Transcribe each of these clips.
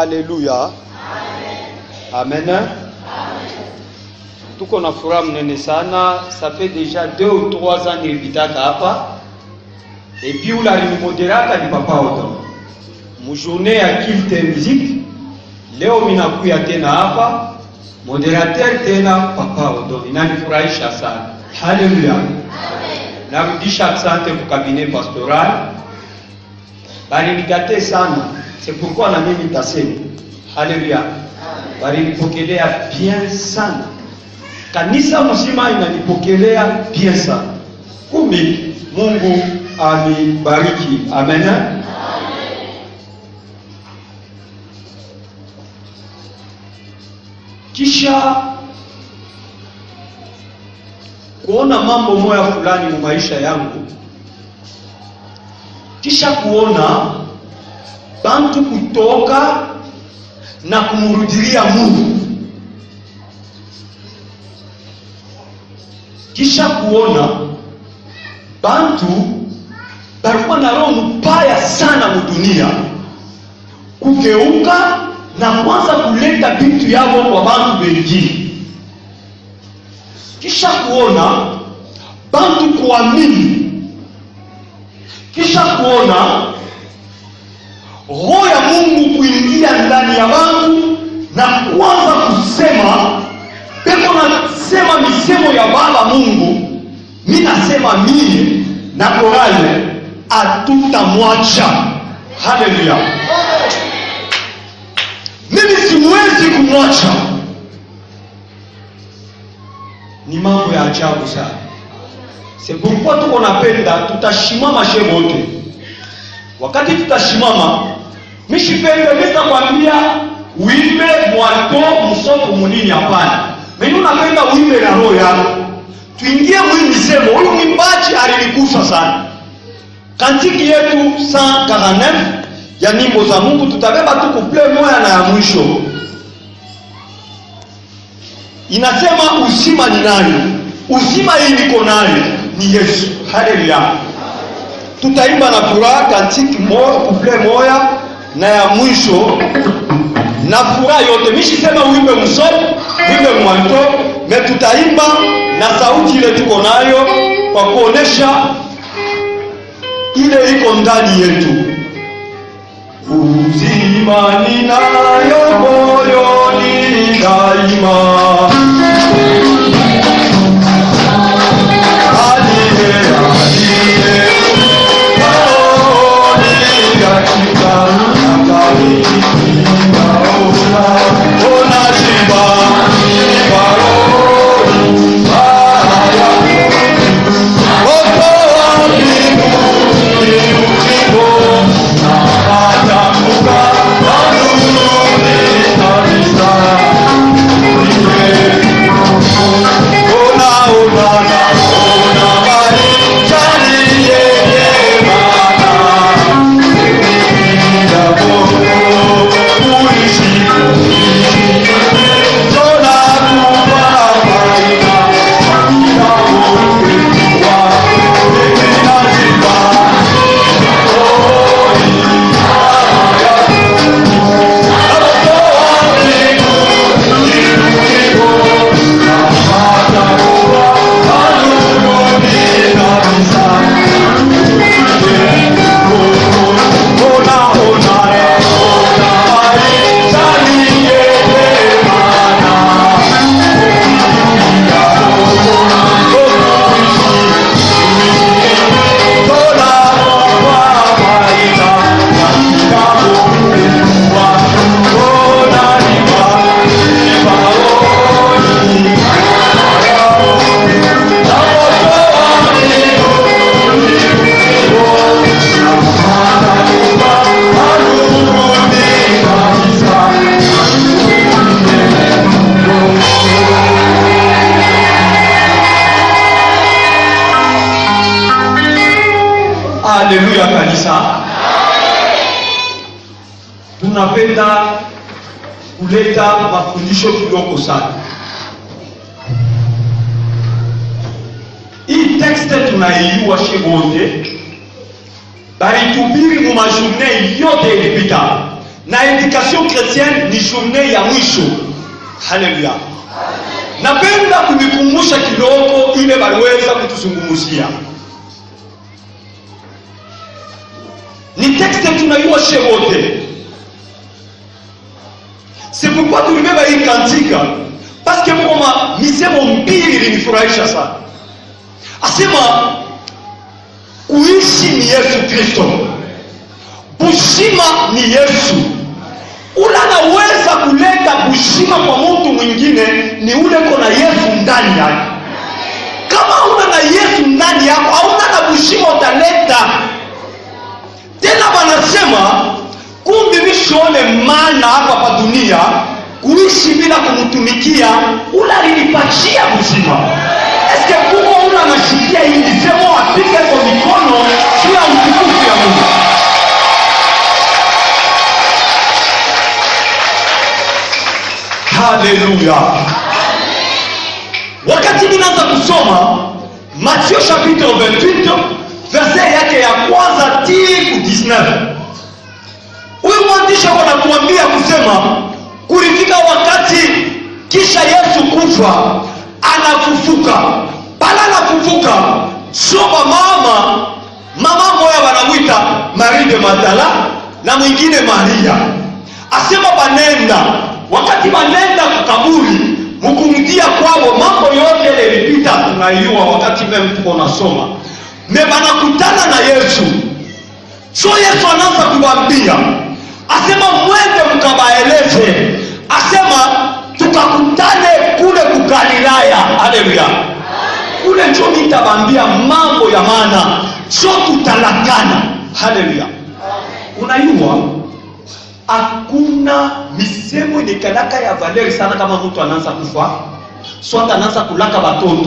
Alléluia. Amen. Amen. Tuko na furaha mnene sana. Ça fait déjà 2 ou 3 ans nilipitaka hapa. Et puis ula alimmoderaka ni papa Odo. Mujournée ya Kilte Musique. Leo minakuya tena hapa. Moderateur tena papa Odo. Inanifurahisha sana. Haleluya. Amen. Narudisha asante kwa cabinet pastoral. Bali nikate sana. C'est pourquoi na mimi nitasema. Haleluya. Bali nipokelea bien sana. Kanisa mzima inanipokelea bien sana. Kumbe Mungu amibariki. Amen. Amen. Kisha kuona mambo moya fulani mu maisha yangu. Kisha kuona bantu kutoka na kumurudilia Mungu. Kisha kuona bantu balikuwa na roho mbaya sana mudunia, kugeuka na kwanza kuleta vitu yao kwa bantu wengine. Kisha kuona bantu kuamini. Kisha kuona roho ya Mungu kuingia ndani ya bantu na kuanza kusema, peko nasema misemo ya Baba Mungu. Mimi nasema mimi na korale hatutamwacha. Haleluya. Mimi siwezi kumwacha. Ni mambo ya ajabu sana. C'est pourquoi tuko napenda tutashimama shehe wote. Wakati tutashimama, mishipende nitakwambia uimbe mwato msoko munini hapana. Mimi napenda uimbe na roho yako. Tuingie mwimbi semo, huyu mwimbaji alikufa sana. Kantiki yetu 149 ya nyimbo za Mungu tutabeba tu couple moja na ya mwisho. Inasema uzima ni nani? Uzima hii niko nayo ni Yesu. Haleluya. Tutaimba na furaha kantiki moja, couple moja na ya mwisho. Na furaha yote. Mishi sema uimbe msoko, uimbe mwanto, me tutaimba na sauti ile tuko nayo kwa kuonesha ile iko ndani yetu. Uzima ninayo moyoni daima. Haleluya kanisa. Tunapenda kuleta mafundisho kidogo sana. Hii tekste tunaiua shebote. Bali tubiri mu majournée yote ilipita. na éducation chrétienne ni journée ya mwisho. Haleluya. Napenda kunikumbusha kidogo ile baliweza kutuzungumzia. Ni texte tunayua shewote. C'est pourquoi tulibeba hii kantika, parce que mkoma misemo mbili ilinifurahisha sana. Asema kuishi ni Yesu Kristo, bushima ni Yesu. Ula naweza kuleta bushima kwa mtu mwingine ni ule kona Yesu ndani yake. Kama una na Yesu ndani yako, hauna na bushima utaleta. Tena wanasema kumbi mishone maana hapa dunia kuishi bila kumtumikia ula alinipatia bushima. Eske kuko ula anashikia hii sema apige kwa mikono juu ya utukufu ya Mungu. Haleluya. Wakati ninaanza kusoma Matthieu chapitre 28 verset yake ya kwanza hadi 19. Huyu mwandishi anatuambia kusema kulifika wakati kisha Yesu kufa anafufuka. Pala anafufuka soba mama moya wanamuita Marie de Magdala na mwingine Maria. Asema banenda, wakati banenda kukaburi mkumtia kwao mambo yote yalipita tunaiua wakati mimi tuko nasoma. Mebana kutana na Yesu. So Yesu anaanza kuwaambia, asema mwende mkabaeleze, asema tukakutane kule kuGalilaya. Haleluya. Kule ndio nitabambia mambo ya maana, sio tutalakana. Haleluya. Unajua hakuna misemo inakalaka ya valeri sana kama mtu anaanza kufa, swata anaanza kulaka watoto.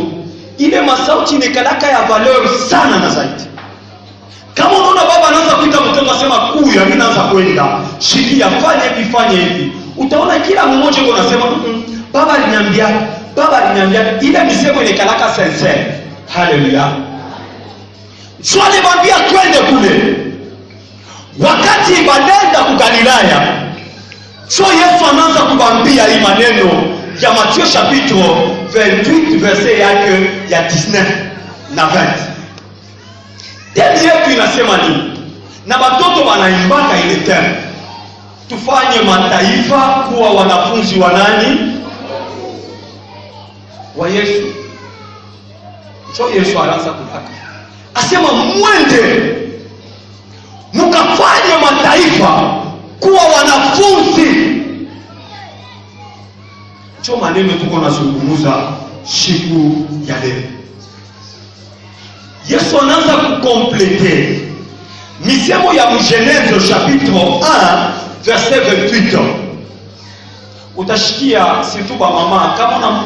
Ile masauti inakalaka ya valeri sana na zaidi. Kama unaona baba anaanza kuita mtoto asema kuya, mimi naanza kwenda, shikia fanye hivi. Utaona kila mmoja yuko anasema baba aliniambia, ile misemo inakalaka sincere. Haleluya. Swali bambia twende kule. Wakati banenda kuGalilaya, so Yesu anaanza kubambia hii maneno ya Matthieu chapitre 28 verset yake ya 19 na 20. Temi yetu inasema nini? Na watoto wanaimbaka ile temi, tufanye mataifa kuwa wanafunzi wa nani? Wa Yesu. So Yesu anaanza kulaka, asema mwende mukafanye mataifa kuwa wanafunzi. Cho maneno tuko nazungumza siku ya leo. Yesu anaanza kukomplete misemo ya Genèse chapitre 1 verset 28. Utashikia surtout ba mama kama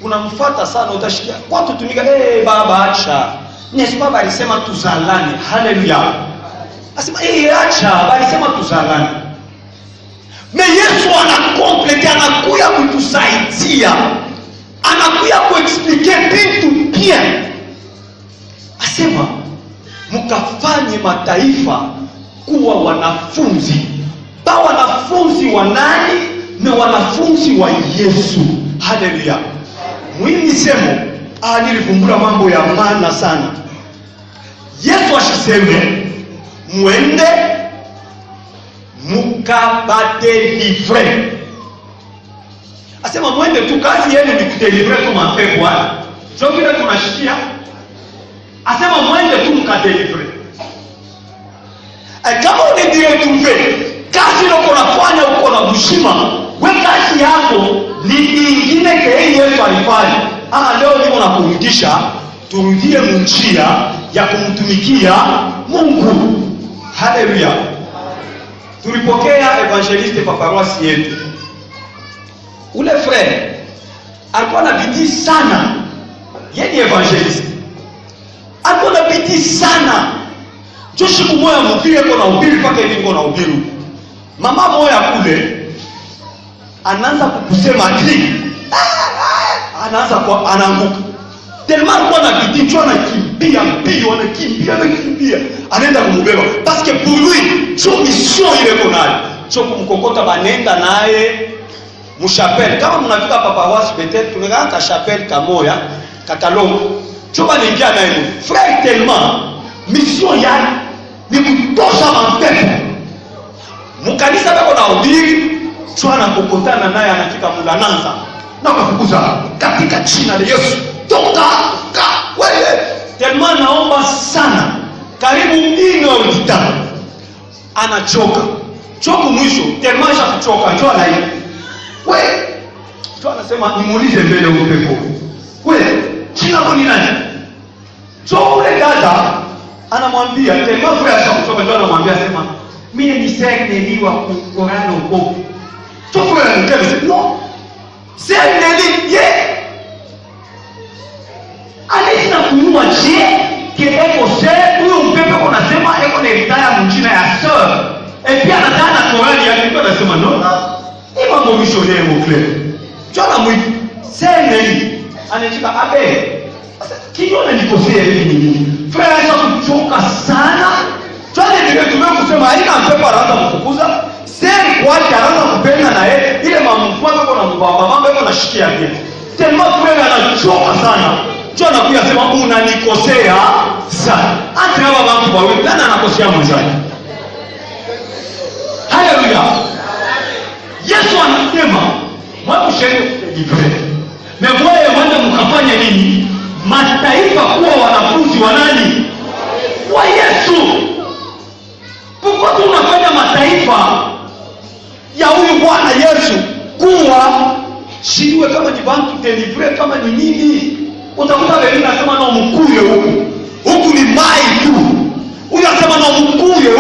unamfuata sana, utashikia watu tumika baba acha. N'est-ce pas balisema tuzalane. Haleluya. Asema acha balisema tuzalane. Mais Yesu anakomplete, anakuya kutusaidia, anakuya kuexplique vitu bien. Asema mukafanye mataifa kuwa wanafunzi. Ba wanafunzi wa nani? Na wanafunzi wa Yesu. Haleluya. Mwini semo nilivumbura mambo ya maana sana. Yesu ashiseme mwende mukabadelivre. Asema mwende tu, kazi yenu ni kudelivre tu mapepo haya. Sio kile tunashikia. Asema mwende tu mkadelivre. Kama unidiretrouve, kazi uko nafanya uko na bushima, we kazi yako ni ingine kile Yesu alifanya. Leo niko nakurudisha turudie njia ya kumtumikia Mungu. Haleluya. Tulipokea evangeliste pa paroisse yetu. Ule frère alikuwa na bidii sana. Yeye ni evangeliste. Alikuwa na bidii sana. Joshi kumoya mvile kwa na ubiri paka hivi kwa na ubiri. Mama moya kule anaanza kukusema akili. Anaanza kwa anaanguka. Tellement kwa na bidii tu anakimbia mbio, anakimbia. Anaenda kumubeba parce que pour lui son mission ile konayo choko mkokota banenda naye mchapelle. Kama mnafika papa wasi peut-être tunakaa ka chapelle kamoya katalongo choba ningia naye frère tellement mission ya ni kutosha mapepo mkanisa bako na ubiri chwana kukutana naye anafika mulananza na kufukuza katika jina la Yesu toka wewe tellement naomba sana karibu ino utitano anachoka choko mwisho tellement ya kuchoka njoo na hiyo wewe njoo anasema nimuulize mbele upepo wewe jina lako ni nani njoo ule dada anamwambia tellement kwa sababu kuchoka njoo anamwambia sema mimi ni sekneliwa kukorana uko choko yule anasema no sekneli ye alisa kunywa je kieko se huyo mpepe unasema eko ni ritaya mjina ya sir et puis anataka korani ya kitu anasema no ni mambo missionnaire mon frère jana mwiki sekneli anachika abe kiona nikosea hivi nini frère acha kuchoka sana twende ndio tumekusema haina mpepo anaanza kufukuza seri kwa anaanza kupenda na yeye ile mamfua yako na mbaba mambo yako nashikia pia tellement frère anachoka sana njoo anakuja sema unanikosea sana hata hawa watu wawili nani anakosea mwenzake haleluya Yesu anasema mwako sheria ibre na wewe mwende mkafanya nini mataifa kuwa wanafunzi wa nani wa Yesu kwa tunafanya mataifa ya huyu Bwana Yesu kuwa shiwe kama ni bantu deliver kama ni nini utakuta wengine nasema na mkuye huku ni mai tu huyu anasema na mkuye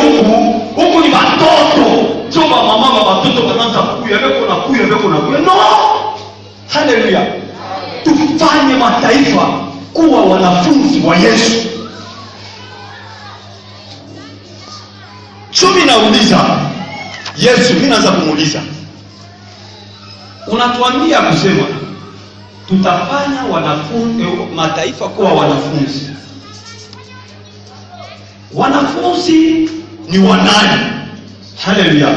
huku ni watoto choma mama watoto wanaanza kuya beko na kuya no haleluya tufanye mataifa kuwa wanafunzi wa Yesu. Chumi nauliza Yesu, mimi naanza kumuuliza unatuambia kusema tutafanya wanafunzi mataifa kuwa wanafunzi. Wanafunzi ni wanani? Haleluya.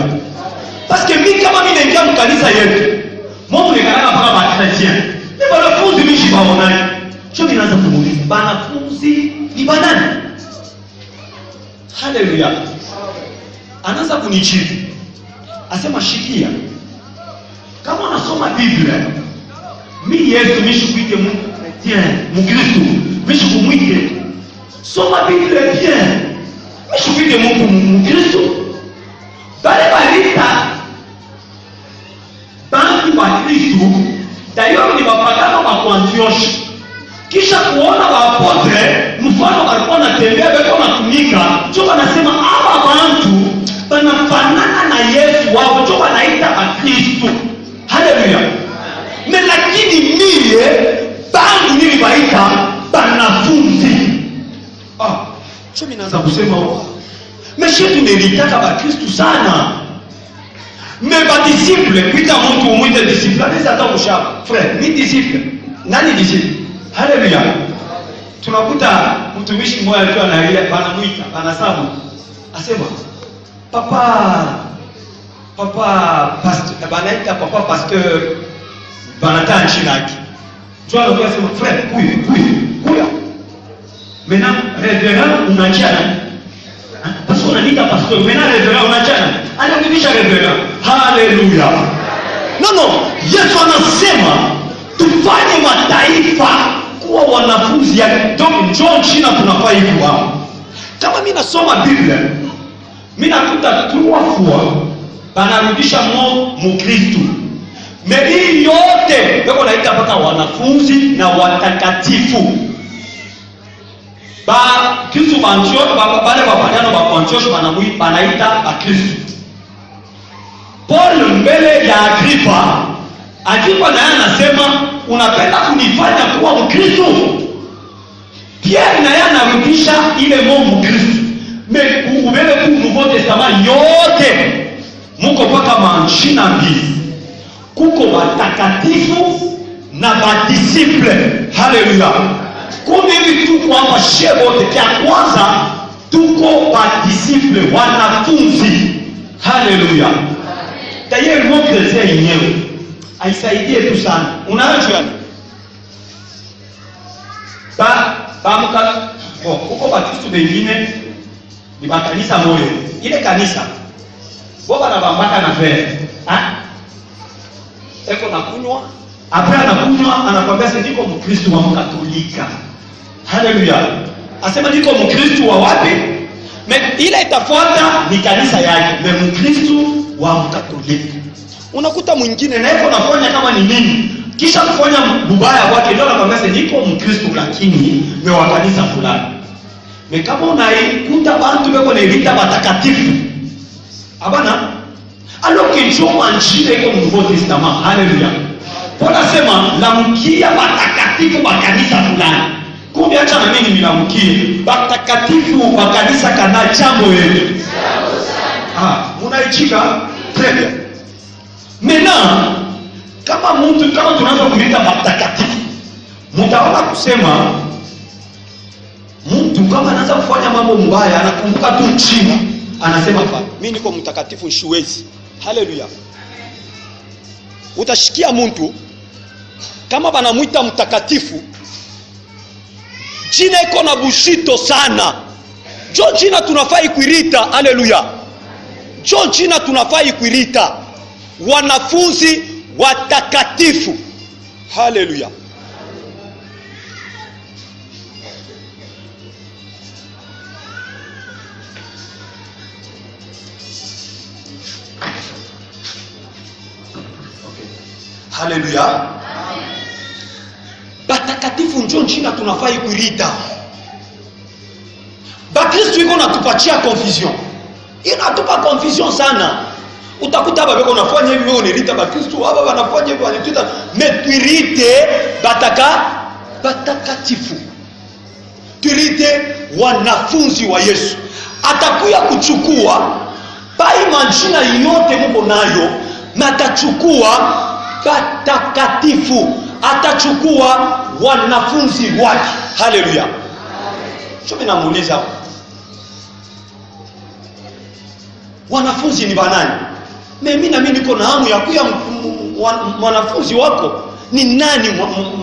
Parce que mimi kama mimi naingia mkanisa yetu, Mungu nikalala mpaka bakristian. Ni wanafunzi mimi shibaonani. Chumi naanza kumuuliza wanafunzi ni banani? Haleluya. Anaanza kunijibu. Asema shikia. Kama unasoma Biblia, mimi Yesu mishikuite Mungu chrétien, Mkristo, mishikumuite. Soma Biblia bien. Mishikuite Mungu Mkristo. Bale balita bantu ba Kristo, d'ailleurs ni bapagano wa Antioche. Kisha kuona waapotre, mfano alikuwa anatembea beko natumika, choka nasema aba bantu banafanana na Yesu wao, choka naita ba Kristo. Haleluya. Me lakini mie bangu nilibaita banafunzi. Chomi naanza kusema meshe tunelitaka ba Kristo sana. Me ba disciple, kuita mtu umwite disciple, anaweza hata kushaba. Frère, mi disciple. Nani disciple? Haleluya. Tunakuta mtumishi mmoja alikuwa analia, banamuita, banasabu. Asema, Papa pasteur, banaita papa pasteur banata nchilaki. Joa anakuwa sema, frère, kuya. Maintenant, révérend unachana. Parce qu'on a dit à pasteur, maintenant révérend unachana. Anakubisha révérend. Haleluya. Non, Yesu anasema tufanye mataifa kuwa wanafunzi ya John China tunafaa hivi wao. Kama mimi nasoma Biblia, mimi nakuta 3 fois banarudisha Mkristo. Mimi yote bako naita mpaka wanafunzi na watakatifu. Ba Kristo Antioche bale wapanyana wa Antioche banaita ba Kristo. Paul mbele ya Agripa naye anasema unapenda kunifanya kuwa Mkristo? Pierre naye anarudisha ile Mkristo. Ubele ku Nouveau Testament yote muko paka manchina mbili. Kuko watakatifu na badisiple. Haleluya. Kumbe hivi tuko hapa shebote kia kwanza tuko badisiple wanafunzi. Haleluya. D'ailleurs mon chrétien yenyewe aisaidie tu sana. Unajua muka huko Bakristo bengine ni makanisa moyo. Ile kanisa boba na bambaka na vere. Eko na kunywa, après anakunywa anakwambia sasa niko Mkristo wa Mkatolika. Haleluya. Asema niko Mkristo wa wapi? Ile itafuata ni kanisa yake, ni Mkristo wa Mkatolika. Unakuta mwingine na eko nafanya kama ni nini? Kisha kufanya bubaya kwake ndio anakwambia sasa niko Mkristo lakini ni wa kanisa fulani. Kama unaikuta bantu beko nailita batakatifu. Abana alors que Jean manjile iko Nouveau Testament. Haleluya. Paul asema lamkia batakatifu ba kanisa fulani. Kumbe acha na mimi nilamkie batakatifu ba kanisa kana jambo hili. Munaichika très bien. Maintenant kama tunaanza kuita batakatifu, mtaona kusema mtu kama anaanza kufanya mambo mbaya anakumbuka tu chini anasema mimi niko mtakatifu shiwezi. Haleluya. Utashikia mtu kama banamuita mtakatifu jina iko na bushito sana. Jo jina tunafai kuirita. Haleluya. Jo jina tunafai kuirita wanafunzi watakatifu. Haleluya. Haleluya. Batakatifu ndio jina tunafai kuirita. Bakristo iko natupatia confusion. Inatupa confusion sana. Utakuta baba beko nafanya hivi wewe unirita Bakristo, baba wanafanya hivi wanituita, metuirite batakatifu. Tuirite wanafunzi wa Yesu. Atakuya kuchukua bai majina yote mko nayo, na atachukua batakatifu, atachukua wanafunzi wake. Haleluya. Mimi namuuliza wanafunzi ni banani? Mimi na mimi niko na hamu ya kuya mwanafunzi wako. Ni nani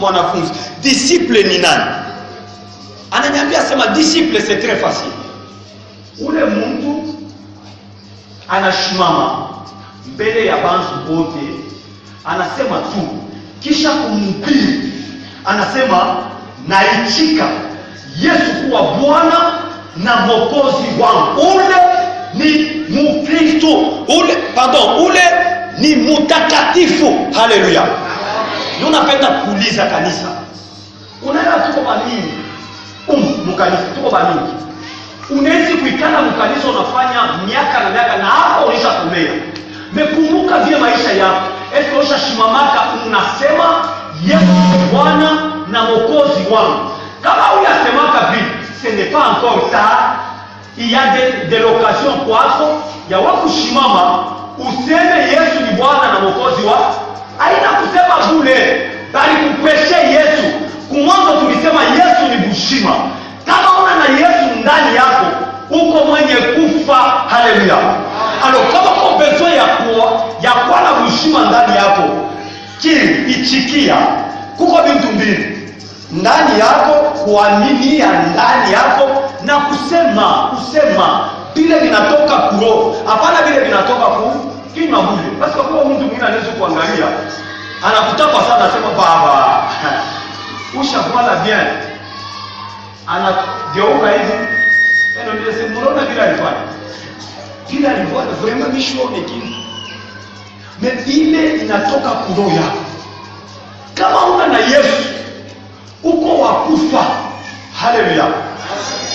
mwanafunzi? Disciple ni nani? Ananiambia sema disciple c'est très facile. Ule mtu anashimama mbele ya bantu wote, anasema tu, kisha kumhubiri anasema naitika Yesu kuwa Bwana na Mwokozi wangu. Ule ni Mkristo, ule ni mtakatifu. Haleluya. Unapenda kuuliza kanisa, unaenda tuko banini? Mkanisa tuko banini? Unaweza kuikana mkanisa unafanya miaka na miaka na hapo ulishakumea. Mekumbuka vile maisha yako. Esi ushashimamaka unasema Yesu Bwana na Mwokozi wangu. Kama unasemaka vile, ce n'est pas encore tard. Il y a de l'occasion kwako ya wakushimama useme Yesu ni Bwana na Mwokozi wako. Haina kusema bure, bali kupeshe Yesu. Kumwanzo tulisema Yesu ni bushima. Kama una na Yesu ndani yako, uko mwenye kufa. Haleluya. Alors kama uko besoin ya kuwa na bushima ndani yako, ichikia kuko vitu mbili ndani yako, kuaminia ndani yako na kusema vile vinatoka kuro, hapana vile vinatoka kinywa bure. Basi kwa kuwa mtu mwingine anaweza kuangalia anakutapa sana, anasema baba ushakwala bien, anageuka hivi ndio ndio sema unaona vile alifanya vraiment mishone kile, mais ile inatoka kuro yako. Kama una na Yesu uko wakufa. Haleluya.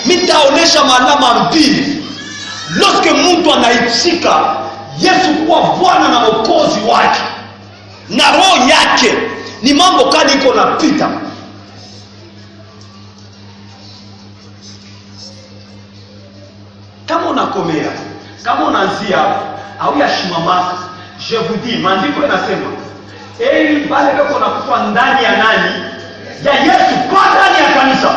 Mitaonesha malama mbili. Lorsque mtu anaitika Yesu kuwa Bwana na Mwokozi wake na roho yake, ni mambo kani iko napita. Kama unakomea, kama unaanzia au yashimamaka, je vous dis, maandiko yanasema eli bale beko nakufa ndani ya nani? Ya Yesu, kwa ndani ya kanisa.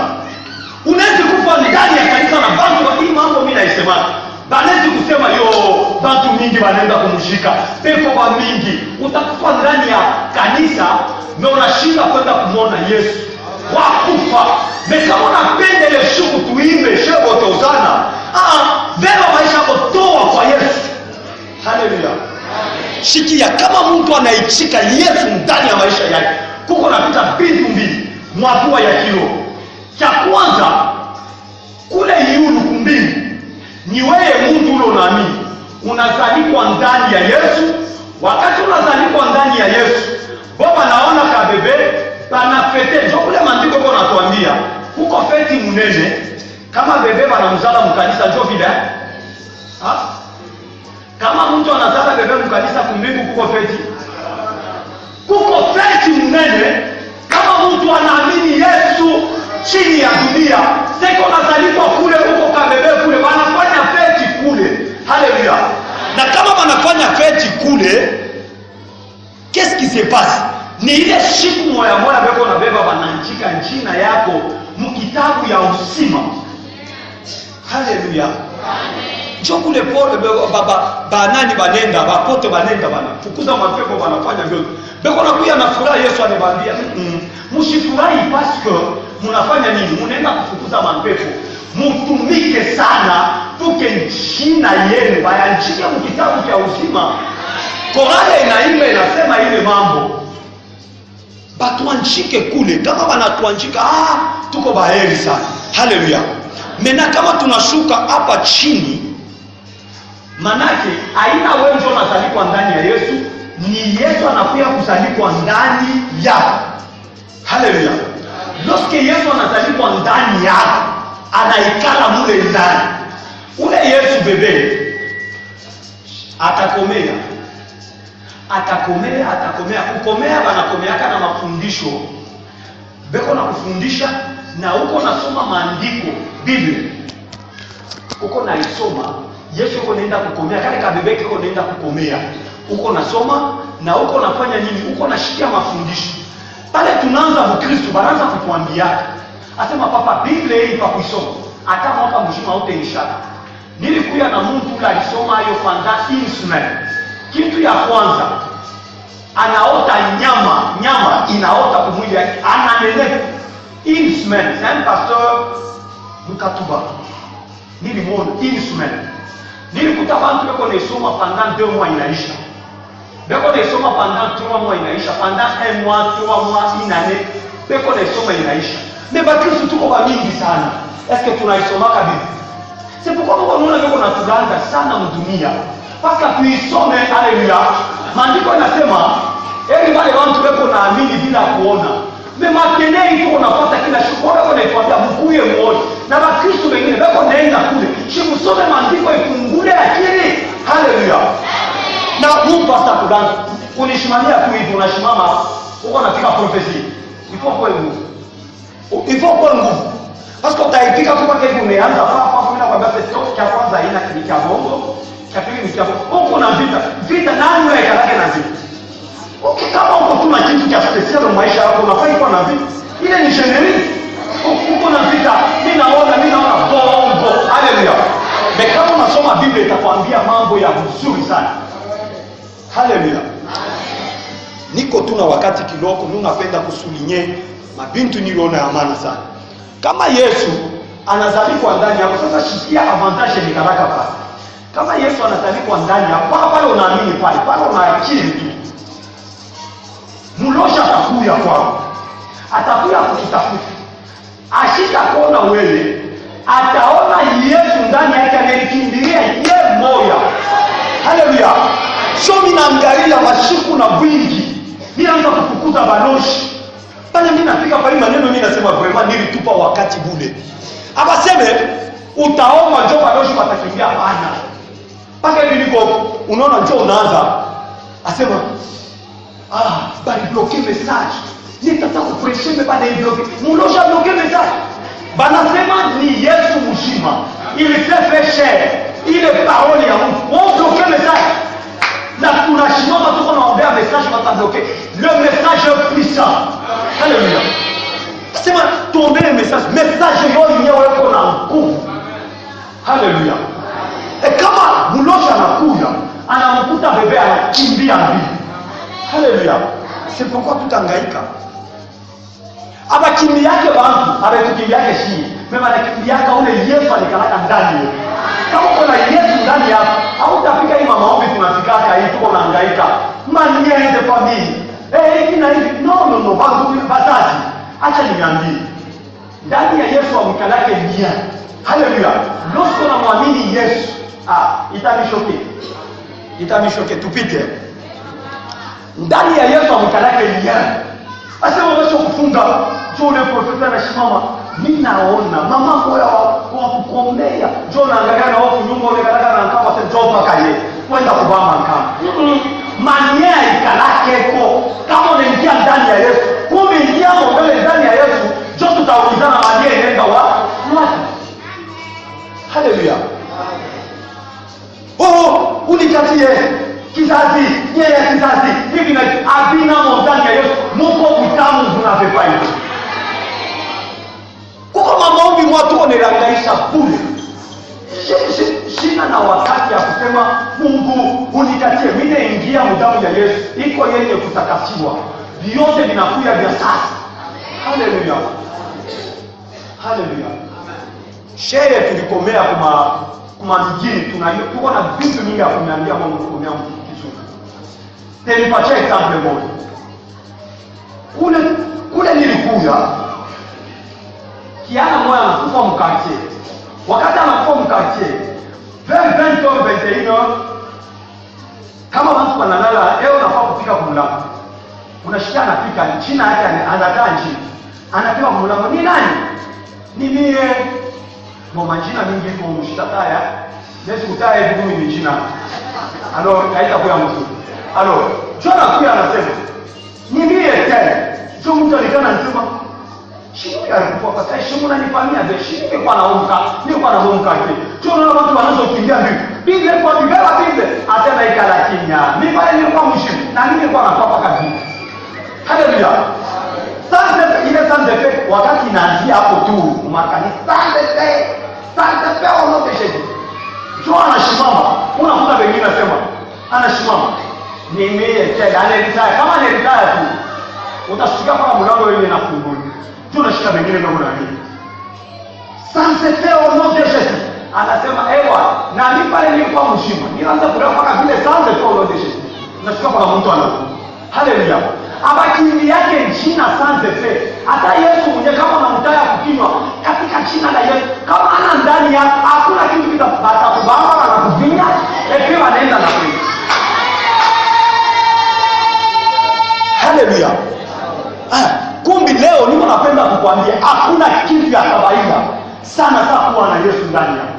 Unaweza kufa ndani ya kanisa na bantu wa hii mambo mimi naisema. Banaweza kusema yo bantu mingi wanaenda kumshika. Pepo ba mingi utakufa ndani ya kanisa na unashinda kwenda kumwona Yesu wakufa. Kama unapenda ile shuku tuimbe shebo tozana, beba maisha kutoa kwa Yesu. Haleluya. Shikia, kama mtu anaichika Yesu ndani ya maisha yake, kuko napita vitu mbili mwatua ya kilo. Cha kwanza, kule yulu kumbini ni wewe mtu ule unaamini unazalikwa ndani ya Yesu. Wakati unazalikwa ndani ya Yesu, baba naona kabebe banafete njo kule maandiko kwa natuambia huko feti munene kama bebe banamzala mkanisa njo vile kama mtu anazala bebe mkanisa kumbingu kuko feti. Kuko feti munene kama mtu anaamini Yesu chini ya dunia. Seko nazalikwa kule huko kabebe kule wanafanya feti kule. Haleluya. Na kama wanafanya feti kule, qu'est-ce qui se passe? Ni ile siku moya moya beko na beba bananchika njina yako mkitabu ya usima. Haleluya. Njo kule pole banani banenda bapote banenda bana fukuza mapepo banafanya vyote. Beko na kuya na furaha. Yesu anebambia msifurahi parce que mnafanya nini? Mnaenda kufukuza mapepo. Mtumike sana tuke njina yenu bayanchike mkitabu cha usima. Korale inaimba inasema ile mambo batuanchike kule. Kama banatuanchika tuko baheri sana. Haleluya. Mena kama tunashuka hapa chini, manake aina wenjo nazalikwa ndani ya Yesu, ni Yesu anakuya kuzalikwa ndani yako. Haleluya. Lorsque Yesu anazalikwa ndani yako, anaikala mule ndani. Ule Yesu bebe atakomea. Kukomea banakomeaka na mafundisho. Beko na kufundisha na uko nasoma maandiko Biblia. Uko naisoma Yesu uko naenda kukomea kale kabebeke uko naenda kukomea. Uko nasoma na uko nafanya nini? Uko nashikia mafundisho. Pale tunaanza Mkristo banaanza kutuambia. Asema papa Biblia hii pa kuisoma. Hata mwaka mzima wote nishaka. Nilikuya na mtu ule alisoma hayo fanda. Kitu ya kwanza anaota nyama inaota kumwili yake, ananenepa. Une semaine, c'est un pasteur Mukatuba. Nilimwona une semaine. Nilikuta bantu beko naisoma pendant 2 mois inaisha. Beko naisoma pendant 3 mois inaisha. Pendant 1 mois, 3 mois, une année, beko naisoma inaisha. Mais bakristo tuko ba mingi sana. Est-ce que tunaisoma kabisa? C'est pourquoi nous on beko na tuganda sana mdunia. Parce que tuisome. Haleluya. Maandiko yanasema wale watu beko naamini bila kuona. Memakene iko unapata kila siku beko naituambia mkuye muone. Na bakristo wengine beko naenda kule. Shikusome maandiko ifungule akili. Haleluya. Na Mungu pasta kudanga. Unishimamia tu hivi unashimama uko nafika profesi. Ifo kwa nguvu. Parce que utaipika kwa kile umeanza hapa kwa kwa sababu cha kwanza ina kile cha bongo. Cha pili ni cha bongo. Uko na vita nani wewe kalake na vita. Kama uko tuna kitu cha special kwa maisha yako unafai kuwa na vita. Ile ni generic. Uko na vita, mimi naona bongo. Haleluya. Kama unasoma Biblia itakwambia mambo ya mzuri sana. Haleluya. Niko tuna wakati kiloko mimi napenda kusulinye mabintu niliona amana sana. Kama Yesu anazalikwa ndani yako, sasa shikia avantage ni karaka pale. Kama Yesu anazalikwa ndani yako, pale unaamini pale unaakili tu. Mulosha atakuya kwako. Atakuya kukitafuta. Ashika kuona wewe, ataona Yesu ndani yake anayekimbilia yeye moya. Haleluya. Sio ninaangalia mashiku na wingi. Nianza kufukuza baloshi. Pale mimi nafika pale maneno mimi nasema vraiment nilitupa wakati bure. Abaseme utaomba njoo baloshi watakimbia bana. Paka hivi niko unaona njoo unaanza. Asema bali bloquer message. Nitataka kuprêcher mais bana bloquer. Mulosha bloquer message. Bana sema ni Yesu mzima. Il s'est fait chair. Ile parole ya Mungu. On bloquer message. Na tunashimama tuko naombea message watabloquer. Le message est puissant. Haleluya. Sema tuombee message yao yenyewe iko na nguvu. Haleluya. Kama mulosha anakuja anamkuta bebe anakimbia mbili. Haleluya. C'est pourquoi tutangaika. Abakimbiake bantu, abetukimbiake shii. Mema anakimbiaka ule Yesu alikalaka ndani. Kama kuna Yesu ndani yako, hautafika hii maombi tunafikaka hii tuko nahangaika. Maniende familia. Hiki na hivi. No, bazazi. Acha niambie. Ndani ya Yesu amkalake nia. Haleluya. Lorsque unamwamini Yesu, itamishoke tupite. Ndani ya Yesu amkalake nia. Asema wewe kufunga, jole profeta anashimama. Mimi naona mama moya wa kukombea. Jona angalia na wao nyumba ile kalaka na kama sasa jopa kaye. Kwenda kubamba kama. Mania ikalake ko. Kama unaingia ndani ya Yesu, kumbe ingia mbele ndani ya Yesu, jo tutaulizana mania inaenda wapi? Haleluya. Unikatie kizazi, yeye kizazi. Hivi na abina ndani ya Yesu, muko utamu tunavyofaidi. Kuko maombi watu wanahangaisha bure. Sina na wakati ya kusema Mungu unikatie. Mimi naingia mdamu ya Yesu. Iko yenye kutakatiwa. Vyote vinakuja vya sasa. Haleluya. Haleluya. Shehe tulikomea kuma mjini tuko na vitu mingi ya kuniambia Mungu kukomea kizuri. Nilipatia example moja. Kule nilikuja kiana moja anakufa mkartie. Wakati anakufa mkartie 20 kama watu wanalala leo nafaa kufika kumlango. Unashikia anafika chini yake anakaa chini. Anafika kumlango ni nani? Ni mie. Majina mingi kwa mshtataya. Yesu utaye hivi mimi jina. Kaita kwa mtu. Jona pia anasema ni mie tena. Sio mtu alikana anasema shimu alikufa kwa sababu shimu ananifanyia je shimu kwa naomka. Nilikuwa naomka hivi. Jona na watu wanaanza kukimbia hivi. Biblia kwa Biblia atena ikala kimya. Mimi pale nilikuwa mshimu na mimi nilikuwa napapa kabisa. Haleluya. Sasa ile sasa wakati inaanzia hapo tu makanisa sasa unaotesheje. Jo anashimama, unakuta wengine nasema anashimama. Nimeenda anaelekea kama anaelekea tu. Utasikia kama mlango ile inafunguliwa. Tunashika wengine ndio mnaamini. Sasa unaotesheje. Anasema ewa na mimi pale nilikuwa mshima. Nilianza kulala mpaka vile sasa unaotesheje. Unasikia kama mtu anakufa. Haleluya. Abakimbi yake jina sanze fe. Hata Yesu mwenye kama unamtaya kukinywa katika jina la Yesu. Kama ana ndani ya hakuna kitu kitapata kubamba na kuvinya, pia anaenda na kweli. Haleluya. Kumbi leo niko napenda kukwambia hakuna kitu ya kawaida sana kuwa na Yesu ndani yako.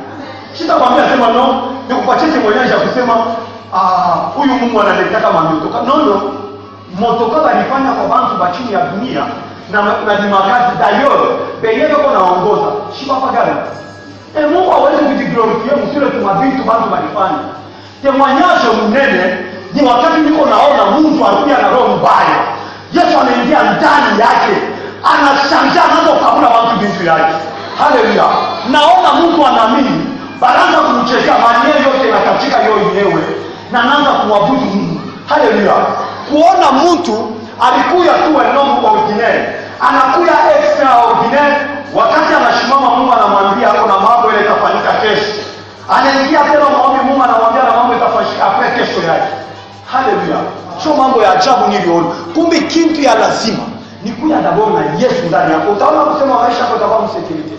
Sitakwambia sema no, nikupatie mwenyeji kusema huyu Mungu analeta kama mtoka. No. Motoka walifanya kwa bantu wa chini ya dunia na dimakazi dayo benyewe kwa naongoza shiba pagani. Mungu hawezi kujiglorifia msile tumabitu bantu walifanya. Temwanyaje mnene ni wakati niko naona Mungu alikuwa na roho mbaya. Yesu anaingia ndani yake. Anashangaa nazo kabla bantu bintu yake. Haleluya. Naona Mungu anaamini. Baraza kumchezea maneno yote na katika yeye yenyewe na naanza kuabudu Mungu. Haleluya. Kuona mtu alikuya tu normal ordinaire, anakuya extraordinaire. Wakati anashimama Mungu anamwambia hapo na mambo ile itafanyika kesho. Anaingia tena maombi Mungu anamwambia na mambo itafanyika hapo kesho yake. Haleluya. Sio mambo ya ajabu niliona. Kumbe kitu ya lazima ni kuya dabona na Yesu ndani yako. Utaona kusema maisha yako itakuwa msekirite.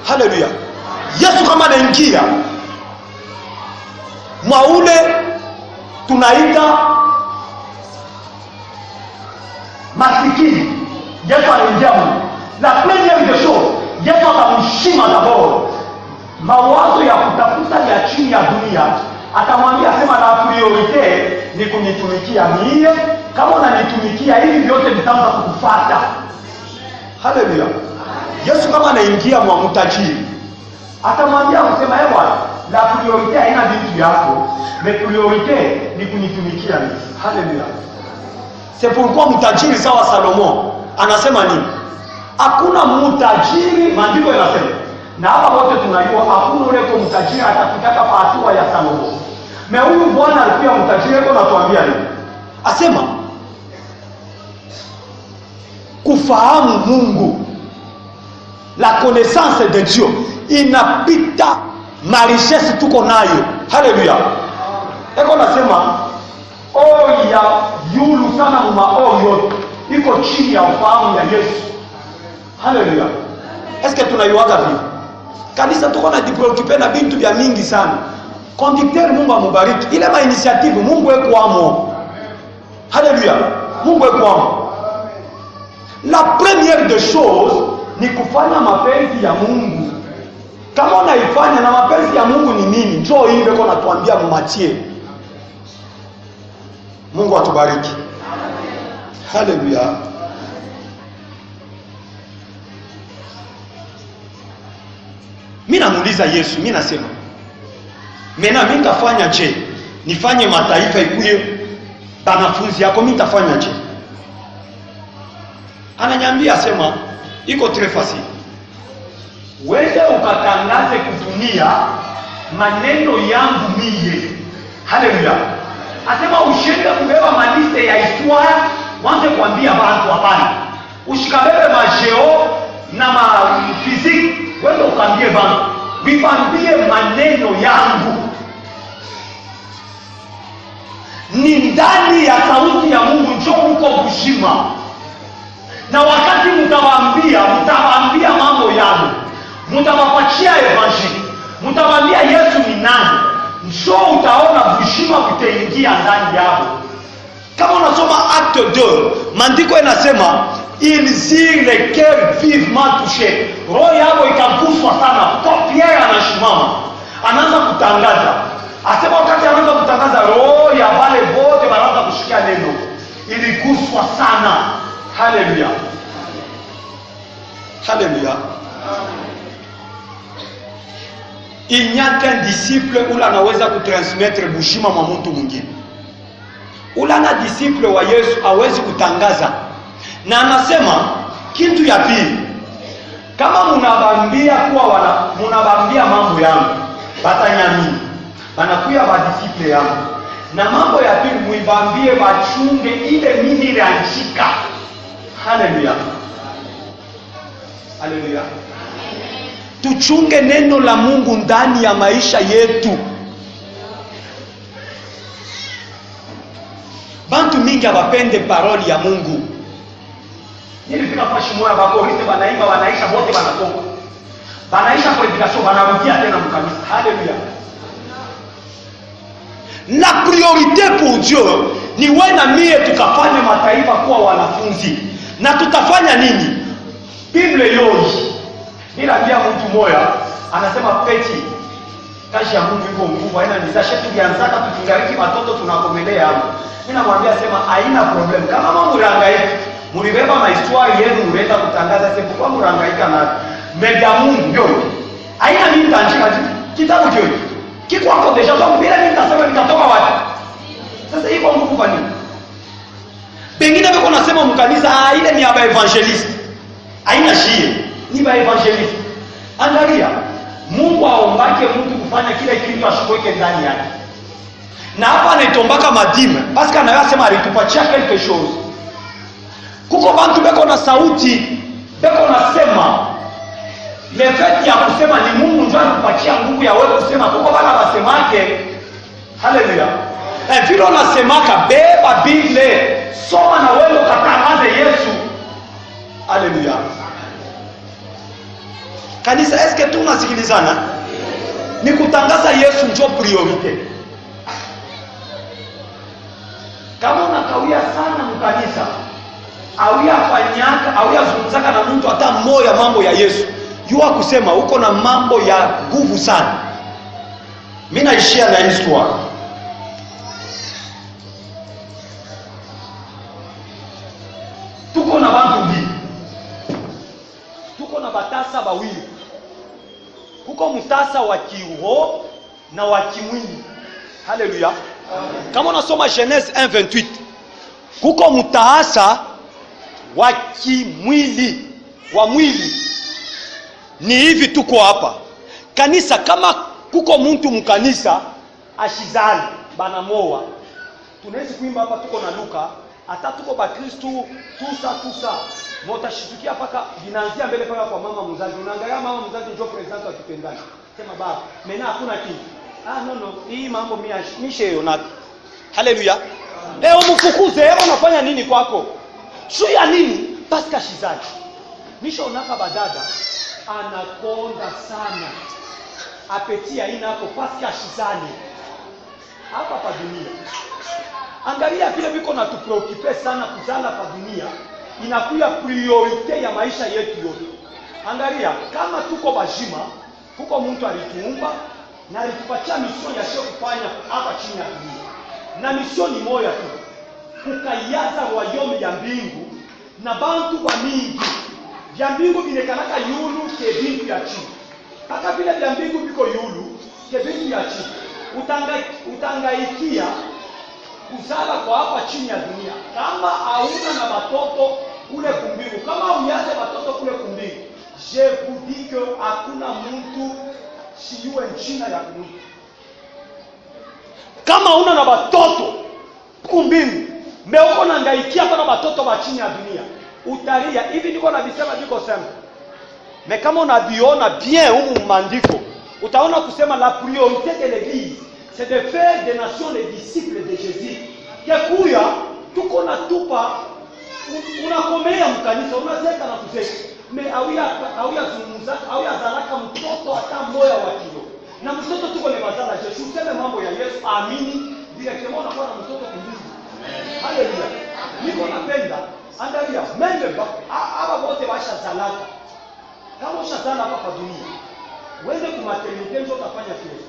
Haleluya. Yesu kama anaingia mwaule tunaita masikini. Yesu anaingia Mungu. La première des choses, Yesu atamshima d'abord. Mawazo ya kutafuta ya chini ya dunia. Atamwambia sema la priorite ni kunitumikia mie. Kama unanitumikia hivi vyote vitaanza kukufuata. Haleluya. Yesu kama anaingia mwa mtajiri, atamwambia kusema ewa la priorite haina vitu yako. Mais priorite ni kunitumikia mie. Haleluya. C'est pourquoi mtajiri sawa Salomo anasema nini? Hakuna mtajiri, maandiko yanasema. Na hapa wote tunajua hakuna ule kwa mtajiri atakutaka kwa hatua ya Salomo. Na huyu bwana alikuwa mtajiri, yuko natuambia nini? Asema kufahamu Mungu, la connaissance de Dieu inapita richesse tuko nayo. Haleluya. Eko nasema ya yulu sana maoyo iko chini ya ufahamu ya Yesu. Haleluya. Eske tunaiwaga vipi? Kanisa tuko na dipreocupe na bintu vya mingi sana. Conducteur Mungu amubariki. Ile ma initiative Mungu eko amo. Haleluya. Mungu eko amo. La première des choses ni kufanya mapenzi ya Mungu. Kama unaifanya na mapenzi ya Mungu ni nini? Njoo hii beko natuambia mumatie. Mungu atubariki. Haleluya. Mimi namuuliza Yesu, mimi nasema mena mimi nitafanya je? Nifanye mataifa ikuye banafunzi yako, mimi nitafanya je? Ananyambia sema iko très facile. Wewe ukatangaze kudunia maneno yangu mie. Haleluya. Asema ushinde kubeba maliste ya histoire, mwanze kuambia watu hapana. Ushikabebe majeo na mafiziki, wewe ukaambie watu, vipambie maneno yangu. Ni ndani ya sauti ya Mungu njoo uko kushima. Na wakati mtawaambia mambo yao, mtawapatia evanjili, mtawaambia Yesu ni nani, njoo utaona kushima kutaingia ndani yao. Kama unasoma acte 2, maandiko inasema ils eurent le cœur vivement touché. Roho yao ikaguswa sana. Kwa Pierre anashimama, anaanza kutangaza. Asema wakati anaanza kutangaza, roho ya wale wote wanaanza kushikia neno, iliguswa sana. Haleluya. Haleluya. Il n'y a qu'un disciple ula anaweza kutransmettre bushima mwa mtu mwingine. Ula na disciple wa Yesu hawezi kutangaza. Na anasema kitu ya pili, kama munabambia munabambia mambo yangu, batanyamini, banakuya ba disciple yangu. Na mambo ya pili muibambie bachunge ile mimi ilianjika. Haleluya. Haleluya. Tuchunge neno la Mungu ndani ya maisha yetu. Bantu mingi abapende paroli ya Mungu. Nilifika kwa shimoya bakoriste banaimba wanaisha wote wanatoka. Banaisha prédication banarudia tena mkanisa. Haleluya. La priorité pour Dieu ni wewe na mie tukafanye mataifa kuwa wanafunzi. Na tutafanya nini? Biblia yoyi. Niliambia mtu moya anasema peti kazi ya Mungu iko nguvu, haina nizashe tulianzaka tukingariki watoto tunakomelea hapo. Mimi namwambia sema haina problem. Kama mama mrangaika, mlibeba mahistoire yenu mleta kutangaza sasa kwa mrangaika na media Mungu ndio. Haina mimi nitaandika kitabu hicho. Kiko hapo deja kwa bila mimi nitasema nitatoka wapi? Sasa iko nguvu kwa nini? Pengine wako nasema mkanisa ile ni aba evangelist. Haina shie. Ni ba evangelist. Angalia, Mungu aombake mtu kufanya kile kitu ashikweke ndani yake. Na hapa anatombaka madime, parce que anayasema alitupatia quelque chose. Kuko bantu beko na sauti, beko nasema. Le fait ya kusema ni Mungu ndio anakupatia nguvu ya wewe kusema. Kuko bana basemake. Haleluya. Vile unasemaka beba Biblia, soma na wewe ukatangaze Yesu. Haleluya. Kanisa, eske tunasikilizana? Ni kutangaza Yesu ndio priorite. Kama unakawia sana mkanisa, awia zungumzaka na mtu hata moya mambo ya Yesu, yua kusema uko na mambo ya nguvu sana. Mimi naishia na histoire. Tuko na bantu mbili. Tuko na batasa bawili. Kuko mtasa wa kiroho na wa kimwili. Haleluya. Kama unasoma Genèse 1:28, kuko mtasa wa kimwili, wa mwili. Ni hivi tuko hapa. Kanisa, kama kuko mtu mkanisa ashizali, banamoa. Tunaweza kuimba hapa tuko na Luka, hata tuko ba Kristo tusa. Motashitukia paka binaanzia mbele paka kwa mama mzazi. Unaangalia mama mzazi ndio president wa kipendani. Sema baba, mena hakuna kitu. No. Hii mambo mishe na. Haleluya. Leo mfukuze, leo unafanya nini kwako? Sio ya nini? Pasika shizaji. Misho unaka badada anakonda sana. Apetia ina hapo pasika shizani. Hapa pa dunia. Angalia vile viko na tupreocupe sana kuzala pa dunia. Inakuwa priorite ya maisha yetu yote. Angalia kama tuko bajima, kuko mtu alituumba na alitupatia mission ya sio kufanya hapa chini ya dunia. Na mission ni moja tu. Kukayaza royaume ya mbingu na bantu ba mingi. Vya mbingu vinekanaka yulu ke bingu ya chini. Hata vile vya mbingu viko yulu ke bingu ya chini. Utangaikia kuzala kwa hapa chini ya dunia. Kama hauna na batoto kule kumbingu, kama uyaze batoto kule kumbingu, je vous dis que hakuna mtu siyue nchina ya kumbingu. Kama hauna na batoto kumbingu, meoko na ngaikia kwa batoto ba chini ya dunia, utalia. Hivi niko na bisema niko sema. Me kama unaviona bien humu maandiko, utaona kusema la priorité de l'église c'est de faire des nations les disciples de Jésus. Kekuya tuko na tupa unakomea mkanisa unazeka na kuzeka. Me hauya zungumza, hauya zalaka mtoto hata moya wa kilo. Na mtoto tuko ni bazala Yesu. Useme mambo ya Yesu, amini, directement unakuwa na mtoto kumbuzi. Haleluya. Niko napenda, angalia, mende hapa wote basha zalaka. Kama ushazala hapa dunia, uende kumaternite ndio utafanya kile.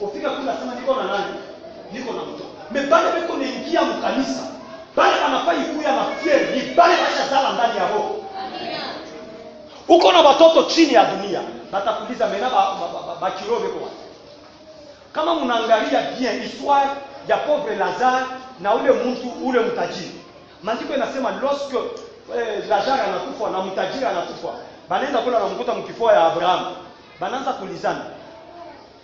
Ufika kula sema niko na nani? Niko na mtoto. Mbale beko niingia mkanisa. Bale anafai kuya na fieri, ni bale basha zala ndani ya roho. Amina. Uko na watoto chini ya dunia. Batakuuliza mena ba kirobe kwa. Kama mnaangalia bien histoire ya pauvre Lazare na ule mtu ule mtajiri. Maandiko yanasema lorsque Lazare anakufa na mtajiri anakufa, banaenda kula na mkuta mkifua ya Abraham. Banaanza kulizana.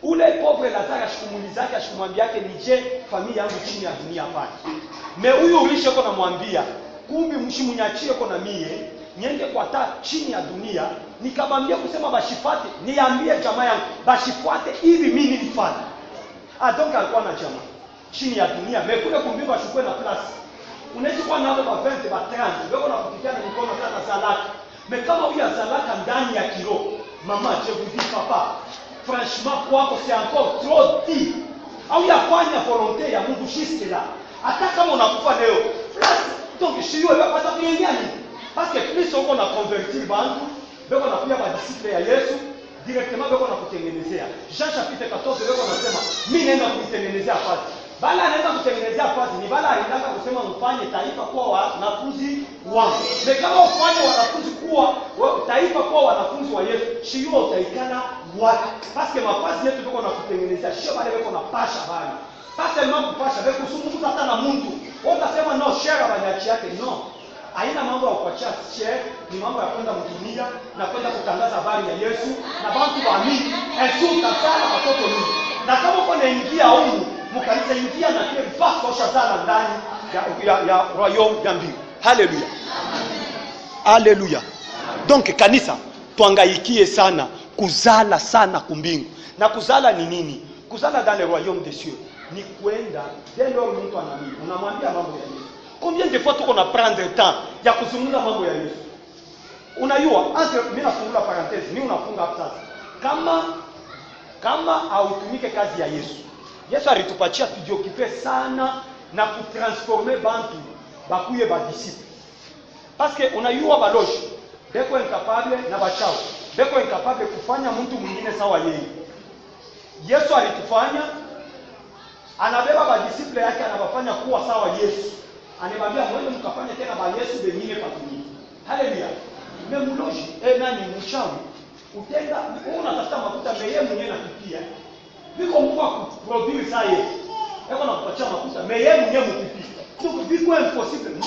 Ule pauvre Lazare ashikumulizake ashikumwambia yake nije familia yangu chini ya dunia pale. Me huyu ulishe kwa namwambia, kumbi mshimunyachie kwa na mie, niende kwa ta chini ya dunia, nikamwambia kusema bashifate, niambie jamaa yangu bashifate hivi mimi nilifanya. Donc alikuwa na jamaa chini ya dunia, me kule kumbi bashukue na place. Unaweza kuwa na ba 20 ba 30, wewe unakutikana mikono sana salaka. Me kama huyu azalaka ndani ya kilo, mama je vous dis papa, franchement kwako c'est encore trop dit. Au yafanya volonté ya Mungu jusque là. Hata kama unakufa leo, donc sio wewe pata kuingia nini? Parce que plus on a converti bantu, beko na kuya ba disciple ya Yesu, directement beko na kutengenezea. Jean chapitre 14 beko nasema, mimi naenda kutengenezea fasi. Bala anaenda kutengenezea fasi, ni bala anaenda kusema mfanye taifa kuwa wanafunzi wangu. Na kama ufanye wanafunzi kuwa taifa kuwa wanafunzi wa Yesu, sio utaikana wapi? Parce que mafasi yetu beko na kutengenezea, sio bale beko na pasha bali. Pas seulement kupasha, beko kusumuza hata na mtu. Utasema no share banyachi yake, no. Haina mambo ya kuachia share, ni mambo ya kwenda mdunia na kwenda kutangaza habari ya Yesu na bantu waamini, esuka sana watoto nini. Na kama uko naingia huko, mkanisa ingia na kile basi ushazala ndani ya royaume ya mbingu. Haleluya. Haleluya. Donc kanisa tuangaikie sana kuzala sana kumbingu. Na kuzala ni nini? Kuzala dans le royaume des cieux ni kwenda dès lors mtu anamini unamwambia mambo ya Yesu. Combien de fois tuko na prendre temps ya kuzungumza mambo ya Yesu? Unajua entre mimi nafungula parenthèse, mimi unafunga hapa sasa. Kama hautumike kazi ya Yesu. Yesu alitupatia tujiokipe sana na kutransformer bantu bakuye ba disciple. Parce que unajua baloshi beko incapable na bachao. Beko incapable kufanya mtu mwingine sawa yeye. Yesu alitufanya anabeba ba disciple yake anabafanya kuwa sawa Yesu. Anamwambia mwende mkafanye tena ba Yesu bengine patuni. Haleluya. Memuloji nani mchawi utenda unatafuta mafuta meye mwenyewe nakipia. Biko Mungu akuproduce saa yeye. Eko nakupatia mafuta meye mwenyewe mkipia. Donc biko impossible.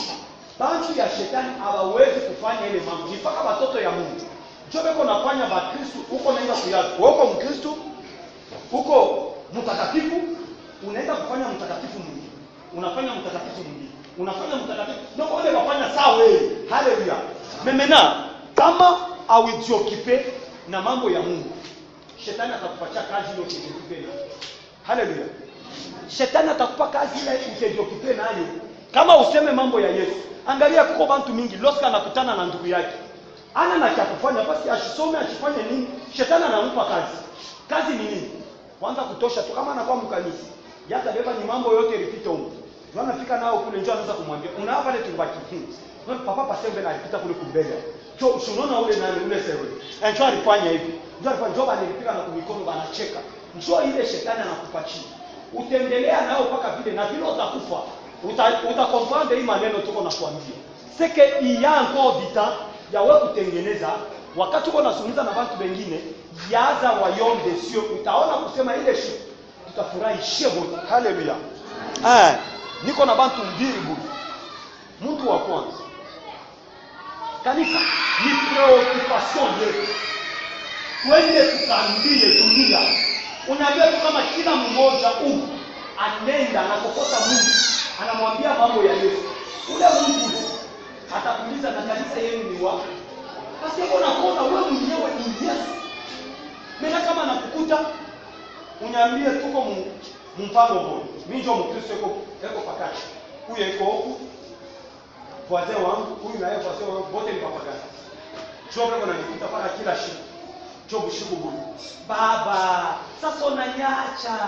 Bantu ya shetani hawawezi kufanya ile mambo. Ni mpaka watoto ya Mungu. Njoo beko nafanya ba Kristo uko naenda kuyaza. Uko Mkristo uko mtakatifu unaenda kufanya mtakatifu mwingine, unafanya mtakatifu mwingine, unafanya mtakatifu, ndio wale wafanya sawa wewe. Haleluya. Memena kama awidiokipe na mambo ya Mungu, shetani atakupatia kazi ile utediokipe nayo. Haleluya. Shetani atakupa kazi ile utediokipe nayo. Kama useme mambo ya Yesu, angalia kuko bantu mingi loska anakutana na ndugu yake, ana na cha kufanya basi asome achifanye nini, shetani anampa kazi. Kazi ni nini? Kwanza kutosha tu, kama anakuwa mkanisa yata beba ni mambo yote ilipita huko, ndio anafika nao kule, njoo anaanza kumwambia unaa pale tumbaki papa pasembe na alipita kule kumbele, jo unaona ule nani ule sewe njoo alifanya hivi, njoo alifanya, njoo anilipika na kumikono banacheka, njoo ile shetani anakupatia, utaendelea nao mpaka vile na vile utakufa. Utakomprendre hii maneno tuko nakwambia. C'est que il y a encore du temps ya wewe kutengeneza. Wakati uko unazungumza na watu wengine, yaza royaume des cieux, utaona kusema ile shi tutafurahi shebo. Haleluya. Niko na bantu mbili budi. Mtu wa kwanza, kanisa ni preoccupation yetu. Twende tukambie tulia. Unajua tu kama kila mmoja huko anenda na kokota Mungu, anamwambia mambo ya Yesu. Ule Mungu atakuuliza na kanisa yenu ni wapi? Basi mbona kona wewe mwenyewe ni Yesu? Mimi kama nakukuta uniambie tuko mpango mmoja. Mimi ndio Mkristo eko pakati. Huyu eko huku. Wazee wangu, huyu na yeye wazee wangu wote ni papagani. Jobe wananikuta para kila siku. Jobu shughuli. Baba, sasa unanyacha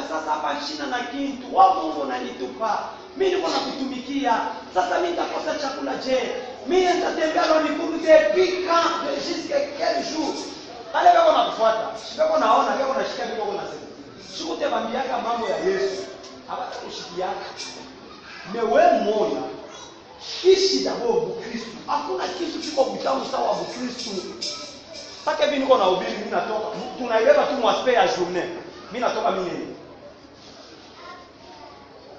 sasa hapa shina na kitu. Wa Mungu unanitupa. Mimi niko nakutumikia. Sasa mimi nitakosa chakula je? Mimi nitatembea na nifunge pika jusqu'à quel jour? Kale bako nakufuata. Bako naona, bako nashika bako nasema. Sikute bambiaka mambo ya Yesu. Hapata kushikiana. Mewe moya. Ishi d'abord Mkristo. Hakuna kitu kiko butamu sawa Mkristo. Sasa hivi niko na ubiri, mimi natoka. Tunaeleza tu mwaspect ya journée. Mimi natoka mimi.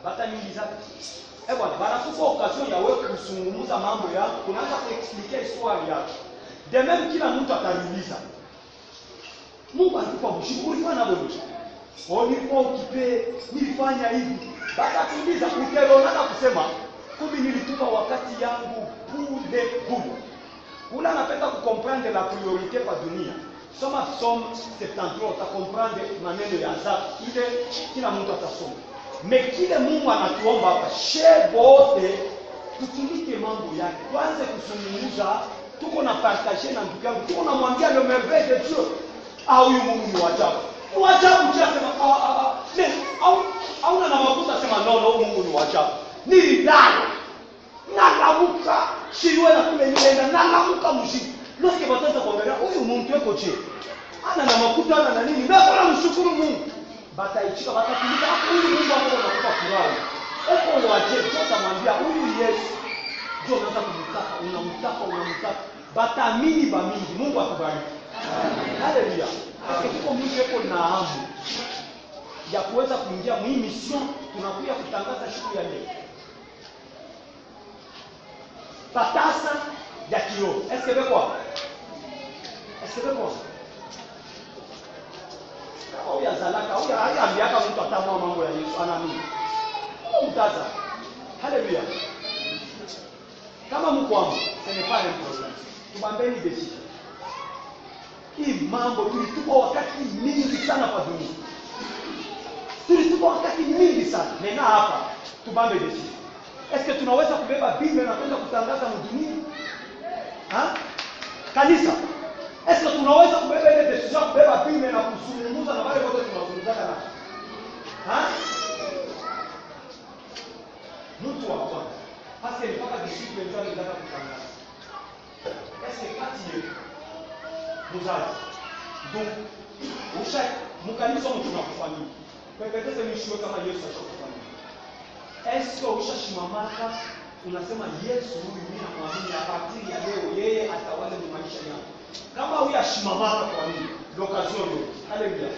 Bata nyingi sana. Bwana, bana tuko occasion ya wewe kuzungumza mambo yako, kunaanza kuexpliquer histoire yako. De même kila mtu atauliza. Mungu alikupa mshukuru ulikuwa na bonus. Nilikuwa ukipe, nilifanya hivi. Bata kuuliza ukiona kusema kumbe nilitupa wakati yangu bure bure. Ula napenda kukomprendre la priorité kwa dunia. Soma Psalm 73 utakomprendre maneno ya Azaf. Ile kila mtu atasoma. Mekile Mungu anatuomba hapa shebote tutumike mambo yake. Tuanze kuzungumza, tuko na partager na ndugu yangu. Tuko namwambia le merveille de Dieu. Huyu Mungu ni wajabu. Ni wajabu chasema au na mafuta sema no Mungu ni wajabu. Nilidai. Nalamuka siwe na kule nilenda nalamuka mshiki. Lorsque bataanza kuangalia huyu Mungu yuko je? Ana na makuta ana na nini? Na bora mshukuru Mungu. Bataichika batakuliza huyu Mungu hapo anakupa furaha. Hapo waje tutamwambia huyu Yesu. Ndio unaanza unamtaka. Batamini ba mingi. Mungu akubariki. Haleluya. Kwa Mungu yuko na hamu ya kuweza kuingia mwi mission tunakuja kutangaza siku ya leo. Patasa ya kiroho. Est-ce que c'est quoi? Au ya zalaka, au ya ambiaka mtu atamwa mambo ya Yesu anaamini. Mtaza. Haleluya. Kama mko hapo, ce n'est pas un problème. Tubambeni besi. Hii mambo tulitupa wakati mingi sana kwa dunia. Tulitupa wakati mingi sana. Nena hapa, tubambe besi. Est-ce que tunaweza kubeba Biblia na kwenda kutangaza dunia? Kanisa. Est-ce que tunaweza kubeba ile decision kubeba Biblia na kuzungumza na wale wote tunazungumza na? Mtu wa kwanza. Parce que mpaka disciple ndio anataka kutangaza. Est-ce que kati yetu mzazi. Donc, usha mkanisa mtu tunakufanyia. Peketeze mshiwe kama Yesu ashakufanyia. Est-ce que ushashimamaka unasema Yesu huyu mimi namwamini a partir ya leo yeye atawale ni maisha yangu. Kama huyu ashimamaka kwa nini? L'occasion. Haleluya.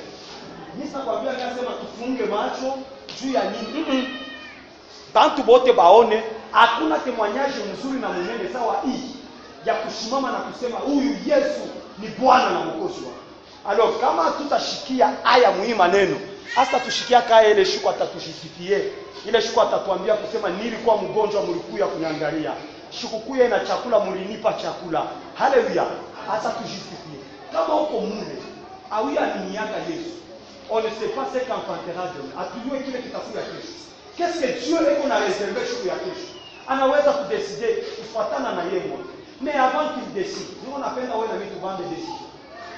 Nisa kwambia nasema tufunge macho juu ya nini? Bantu bote baone hakuna témoignage mzuri na mwenene sawa hii ya kusimama na kusema huyu Yesu ni Bwana na Mwokozi wako. Alors kama tutashikia haya muhimu maneno hasa tushikia kaya ile shuku atatushifikie. Ile shuku atatuambia kusema nilikuwa mgonjwa mlikuya kuniangalia. Shuku kuya ina chakula mlinipa chakula. Haleluya. Hasa tujisifie. Kama uko mule, awia ni yaka Yesu. On ne sait pas ce qu'enfantera demain. Atujue kile kitakuja kesho. Qu'est-ce que Dieu eko na réservé siku ya kesho? Anaweza kudeside kufuatana na yeye mwenyewe. Mais avant qu'il décide, nous on appelle wewe na mimi tuvande décision.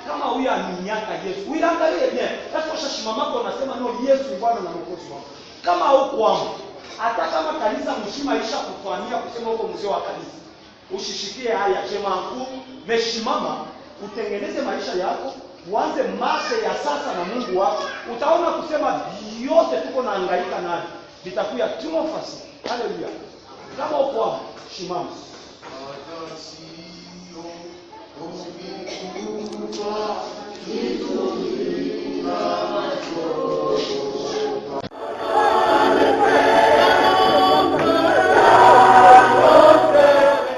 Kama huyu aminyaka Yesu, uiangalie bien. Sasa shashimama kwa nasema no Yesu ni Bwana na Mwokozi wangu. Kama huko wangu, hata kama kanisa mshima isha kutuania kusema huko mzee wa kanisa. Ushishikie haya chema mkuu, meshimama, utengeneze maisha yako, uanze maisha ya sasa na Mungu wako. Utaona kusema yote tuko naangaika nayo. Vitakuwa tumo fasi. Haleluya. Kama uko wangu, shimama. Itu